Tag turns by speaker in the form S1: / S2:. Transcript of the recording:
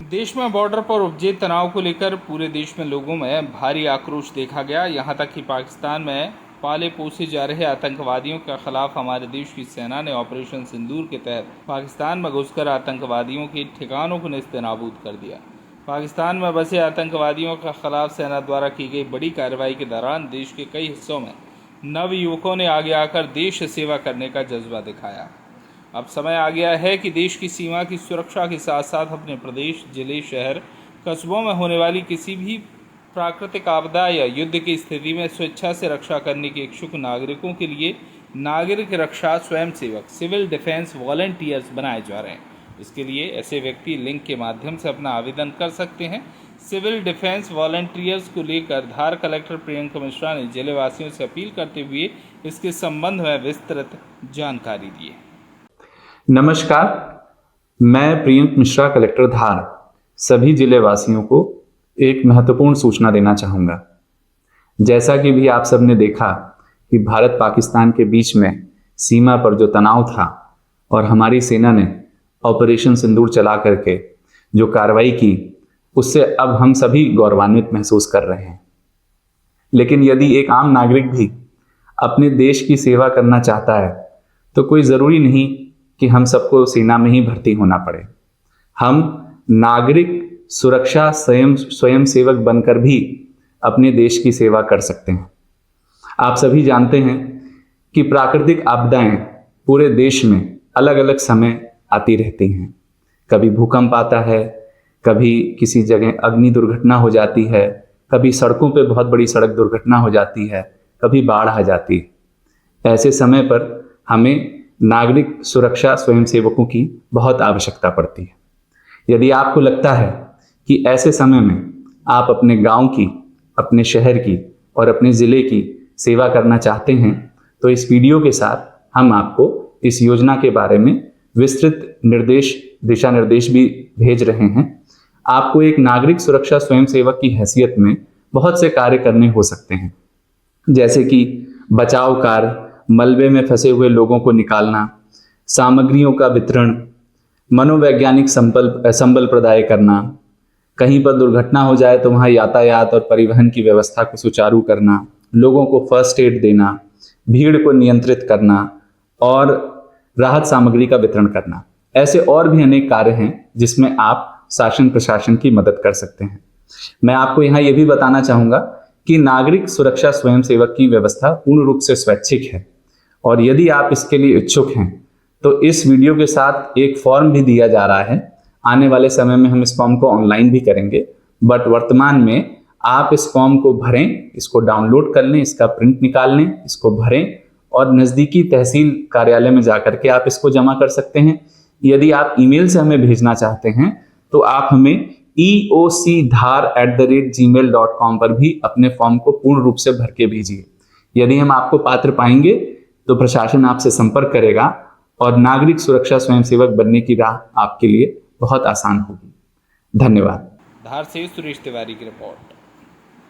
S1: देश में बॉर्डर पर उपजे तनाव को लेकर पूरे देश में लोगों में भारी आक्रोश देखा गया। यहां तक कि पाकिस्तान में पाले पोसे जा रहे आतंकवादियों के खिलाफ हमारे देश की सेना ने ऑपरेशन सिंदूर के तहत पाकिस्तान में घुसकर आतंकवादियों के ठिकानों को नेस्तनाबूद कर दिया। पाकिस्तान में बसे आतंकवादियों के खिलाफ सेना द्वारा की गई बड़ी कार्रवाई के दौरान देश के कई हिस्सों में नव युवकों ने आगे आकर देश सेवा करने का जज्बा दिखाया। अब समय आ गया है कि देश की सीमा की सुरक्षा के साथ साथ अपने प्रदेश, जिले, शहर, कस्बों में होने वाली किसी भी प्राकृतिक आपदा या युद्ध की स्थिति में स्वेच्छा से रक्षा करने के इच्छुक नागरिकों के लिए नागरिक रक्षा स्वयंसेवक सिविल डिफेंस वॉलंटियर्स बनाए जा रहे हैं। इसके लिए ऐसे व्यक्ति लिंक के माध्यम से अपना आवेदन कर सकते हैं। सिविल डिफेंस वॉलंटियर्स को लेकर धार कलेक्टर प्रियंका मिश्रा ने जिलेवासियों से अपील करते हुए इसके संबंध में विस्तृत जानकारी दी है।
S2: नमस्कार, मैं प्रियंक मिश्रा, कलेक्टर धार, सभी जिले वासियों को एक महत्वपूर्ण सूचना देना चाहूँगा। जैसा कि भी आप सबने देखा कि भारत पाकिस्तान के बीच में सीमा पर जो तनाव था और हमारी सेना ने ऑपरेशन सिंदूर चला करके जो कार्रवाई की, उससे अब हम सभी गौरवान्वित महसूस कर रहे हैं। लेकिन यदि एक आम नागरिक भी अपने देश की सेवा करना चाहता है तो कोई ज़रूरी नहीं कि हम सबको सेना में ही भर्ती होना पड़े। हम नागरिक सुरक्षा स्वयं सेवक बनकर भी अपने देश की सेवा कर सकते हैं। आप सभी जानते हैं कि प्राकृतिक आपदाएं पूरे देश में अलग अलग समय आती रहती हैं। कभी भूकंप आता है, कभी किसी जगह अग्नि दुर्घटना हो जाती है, कभी सड़कों पे बहुत बड़ी सड़क दुर्घटना हो जाती है, कभी बाढ़ आ जाती है। ऐसे समय पर हमें नागरिक सुरक्षा स्वयंसेवकों की बहुत आवश्यकता पड़ती है। यदि आपको लगता है कि ऐसे समय में आप अपने गांव की, अपने शहर की और अपने ज़िले की सेवा करना चाहते हैं तो इस वीडियो के साथ हम आपको इस योजना के बारे में विस्तृत दिशा निर्देश भी भेज रहे हैं। आपको एक नागरिक सुरक्षा स्वयंसेवक की हैसियत में बहुत से कार्य करने हो सकते हैं, जैसे कि बचाव कार्य, मलबे में फंसे हुए लोगों को निकालना, सामग्रियों का वितरण, मनोवैज्ञानिक संबल प्रदाय करना, कहीं पर दुर्घटना हो जाए तो वहाँ यातायात और परिवहन की व्यवस्था को सुचारू करना, लोगों को फर्स्ट एड देना, भीड़ को नियंत्रित करना और राहत सामग्री का वितरण करना। ऐसे और भी अनेक कार्य हैं जिसमें आप शासन प्रशासन की मदद कर सकते हैं। मैं आपको यहाँ ये भी बताना चाहूँगा कि नागरिक सुरक्षा स्वयंसेवक की व्यवस्था पूर्ण रूप से स्वैच्छिक है और यदि आप इसके लिए इच्छुक हैं तो इस वीडियो के साथ एक फॉर्म भी दिया जा रहा है। आने वाले समय में हम इस फॉर्म को ऑनलाइन भी करेंगे, बट वर्तमान में आप इस फॉर्म को भरें, इसको डाउनलोड कर लें, इसका प्रिंट निकाल लें, इसको भरें और नज़दीकी तहसील कार्यालय में जाकर के आप इसको जमा कर सकते हैं। यदि आप ईमेल से हमें भेजना चाहते हैं तो आप हमें eocdhar@gmail.com पर भी अपने फॉर्म को पूर्ण रूप से भर के भेजिए। यदि हम आपको पात्र पाएंगे तो प्रशासन आपसे संपर्क करेगा और नागरिक सुरक्षा स्वयंसेवक बनने की राह आपके लिए बहुत आसान होगी। धन्यवाद।
S1: धार से सुरेश तिवारी की रिपोर्ट।